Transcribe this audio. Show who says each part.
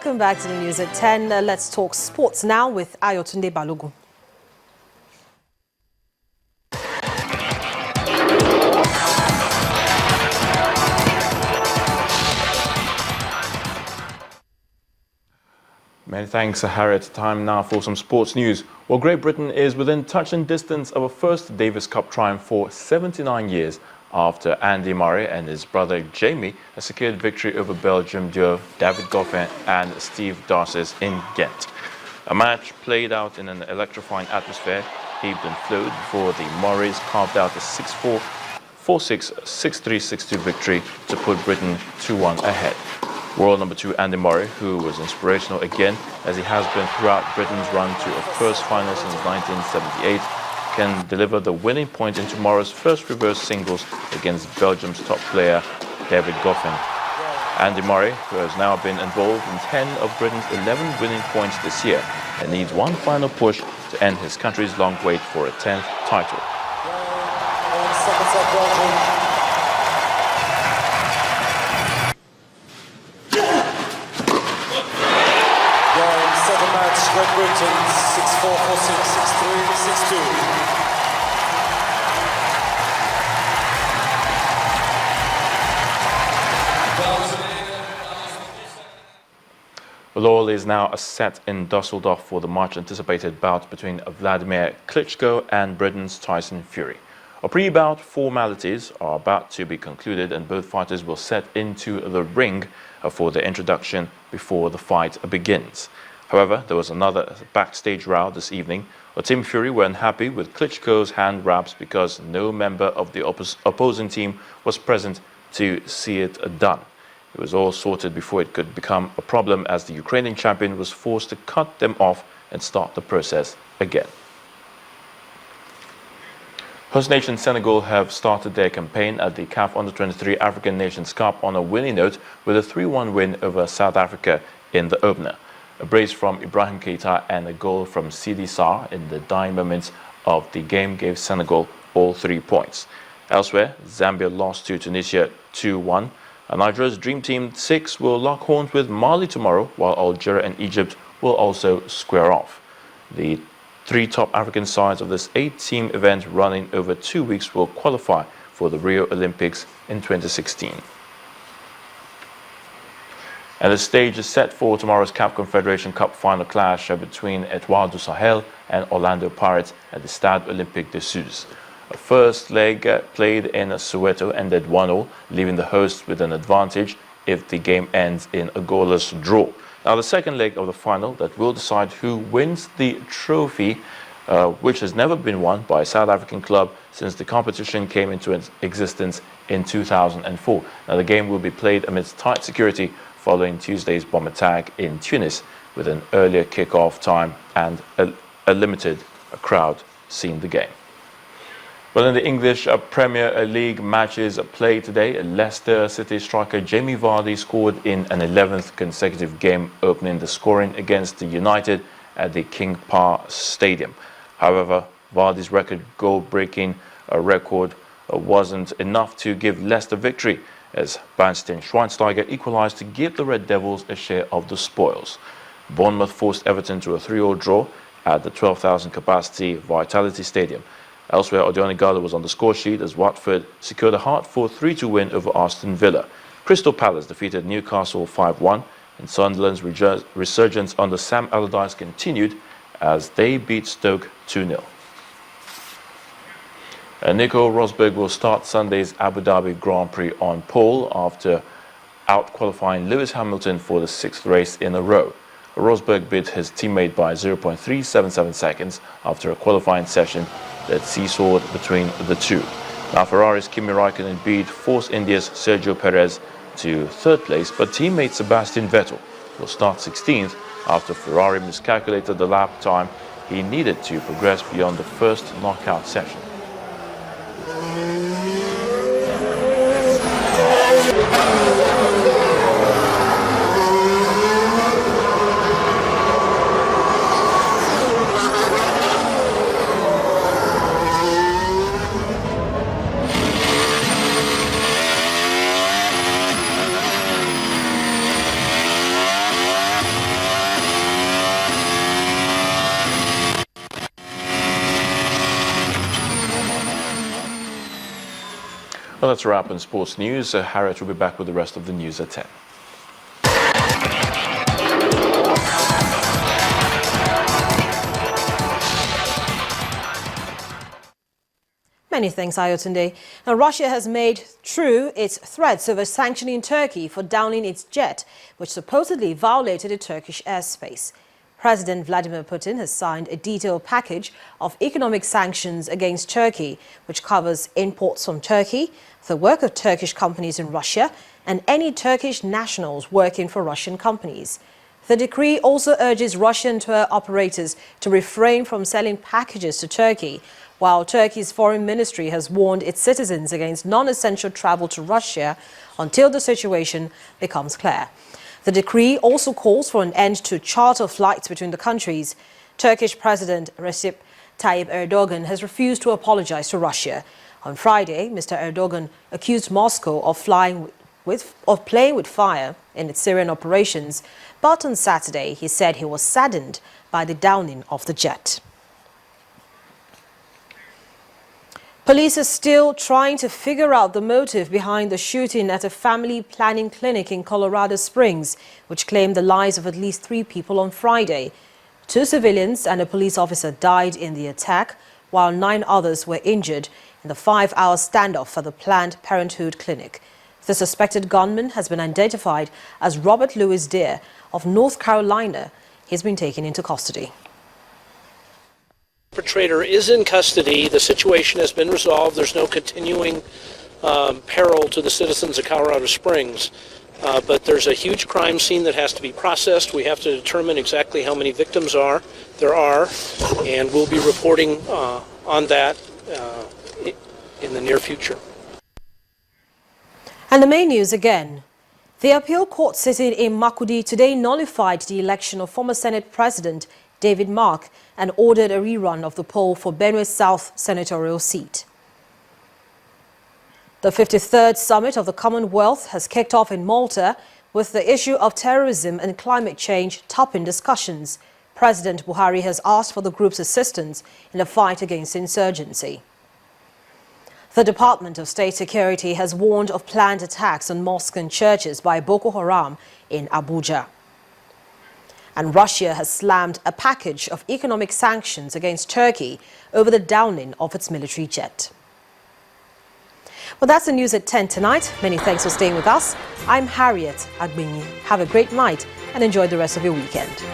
Speaker 1: Welcome back to the news at 10. Let's talk sports now with Ayotunde Balogun.
Speaker 2: Many thanks, Harriet. Time now for some sports news. Well, Great Britain is within touching distance of a first Davis Cup triumph for 79 years after Andy Murray and his brother Jamie have secured victory over Belgium duo David Goffin and Steve Darcis in Ghent. A match played out in an electrifying atmosphere, heaved and flowed before the Murrays carved out a 6-4, 4-6, 6-3, 6-2 victory to put Britain 2-1 ahead. World number 2 Andy Murray, who was inspirational again as he has been throughout Britain's run to a first final since 1978, can deliver the winning point in tomorrow's first reverse singles against Belgium's top player David Goffin. Andy Murray, who has now been involved in 10 of Britain's 11 winning points this year and needs one final push to end his country's long wait for a 10th title.
Speaker 3: Great Britain 6-4, 4-6, 6-3, 6-2.
Speaker 2: Well, all is now set in Dusseldorf for the much-anticipated bout between Vladimir Klitschko and Britain's Tyson Fury. A pre-bout formalities are about to be concluded and both fighters will set into the ring for their introduction before the fight begins. However, there was another backstage row this evening. Team Fury were unhappy with Klitschko's hand wraps because no member of the opposing team was present to see it done. It was all sorted before it could become a problem as the Ukrainian champion was forced to cut them off and start the process again. Host nation Senegal have started their campaign at the CAF Under-23 African Nations Cup on a winning note with a 3-1 win over South Africa in the opener. A brace from Ibrahim Keita and a goal from Sidi Sarr in the dying moments of the game gave Senegal all 3 points. Elsewhere, Zambia lost to Tunisia 2-1. Nigeria's Dream Team 6 will lock horns with Mali tomorrow, while Algeria and Egypt will also square off. The 3 top African sides of this 8-team event running over 2 weeks will qualify for the Rio Olympics in 2016. And the stage is set for tomorrow's CAF Confederation Cup final clash between Etoile du Sahel and Orlando Pirates at the Stade Olympique de Suse. The first leg played in Soweto ended 1-0, leaving the hosts with an advantage if the game ends in a goalless draw. Now the second leg of the final that will decide who wins the trophy, which has never been won by a South African club since the competition came into existence in 2004. Now the game will be played amidst tight security following Tuesday's bomb attack in Tunis, with an earlier kick-off time and a limited crowd seeing the game. Well, in the English Premier League matches played today, Leicester City striker Jamie Vardy scored in an 11th consecutive game, opening the scoring against the United at the King Power Stadium. However, Vardy's record goal-breaking record wasn't enough to give Leicester victory, as Bastian Schweinsteiger equalised to give the Red Devils a share of the spoils. Bournemouth forced Everton to a 3-3 draw at the 12,000 capacity Vitality Stadium. Elsewhere, Odion Igalo was on the score sheet as Watford secured a hard-fought 3-2 win over Aston Villa. Crystal Palace defeated Newcastle 5-1, and Sunderland's resurgence under Sam Allardyce continued as they beat Stoke 2-0. Nico Rosberg will start Sunday's Abu Dhabi Grand Prix on pole after out-qualifying Lewis Hamilton for the 6th race in a row. Rosberg beat his teammate by 0.377 seconds after a qualifying session that seesawed between the two. Now Ferrari's Kimi Raikkonen beat Force India's Sergio Perez to 3rd place, but teammate Sebastian Vettel will start 16th after Ferrari miscalculated the lap time he needed to progress beyond the first knockout session. Well, that's a wrap on sports news. Harriet will be back with the rest of the news at 10.
Speaker 1: Many thanks, Ayotunde. Now, Russia has made true its threats over sanctioning Turkey for downing its jet, which supposedly violated the Turkish airspace. President Vladimir Putin has signed a detailed package of economic sanctions against Turkey, which covers imports from Turkey, the work of Turkish companies in Russia, and any Turkish nationals working for Russian companies. The decree also urges Russian tour operators to refrain from selling packages to Turkey, while Turkey's foreign ministry has warned its citizens against non-essential travel to Russia until the situation becomes clear. The decree also calls for an end to charter flights between the countries. Turkish President Recep Tayyip Erdogan has refused to apologize to Russia. On Friday, Mr. Erdogan accused Moscow of playing with fire in its Syrian operations, but on Saturday he said he was saddened by the downing of the jet. Police are still trying to figure out the motive behind the shooting at a family planning clinic in Colorado Springs, which claimed the lives of at least 3 people on Friday. 2 civilians and a police officer died in the attack, while 9 others were injured in the 5-hour standoff for the Planned Parenthood clinic. The suspected gunman has been identified as Robert Louis Deere of North Carolina. He's been taken into custody.
Speaker 4: The perpetrator is in custody. The situation has been resolved. There's no continuing peril to the citizens of Colorado Springs. But there's a huge crime scene that has to be processed. We have to determine exactly how many victims there are, and we'll be reporting on that in the near future.
Speaker 1: And the main news again. The appeal court sitting in Makurdi today nullified the election of former Senate President David Mark and ordered a rerun of the poll for Benue South senatorial seat. The 53rd Summit of the Commonwealth has kicked off in Malta with the issue of terrorism and climate change topping discussions. President Buhari has asked for the group's assistance in the fight against insurgency. The Department of State Security has warned of planned attacks on mosques and churches by Boko Haram in Abuja. And Russia has slammed a package of economic sanctions against Turkey over the downing of its military jet. Well, that's the news at 10 tonight. Many thanks for staying with us. I'm Harriet Agbinyi. Have a great night and enjoy the rest of your weekend.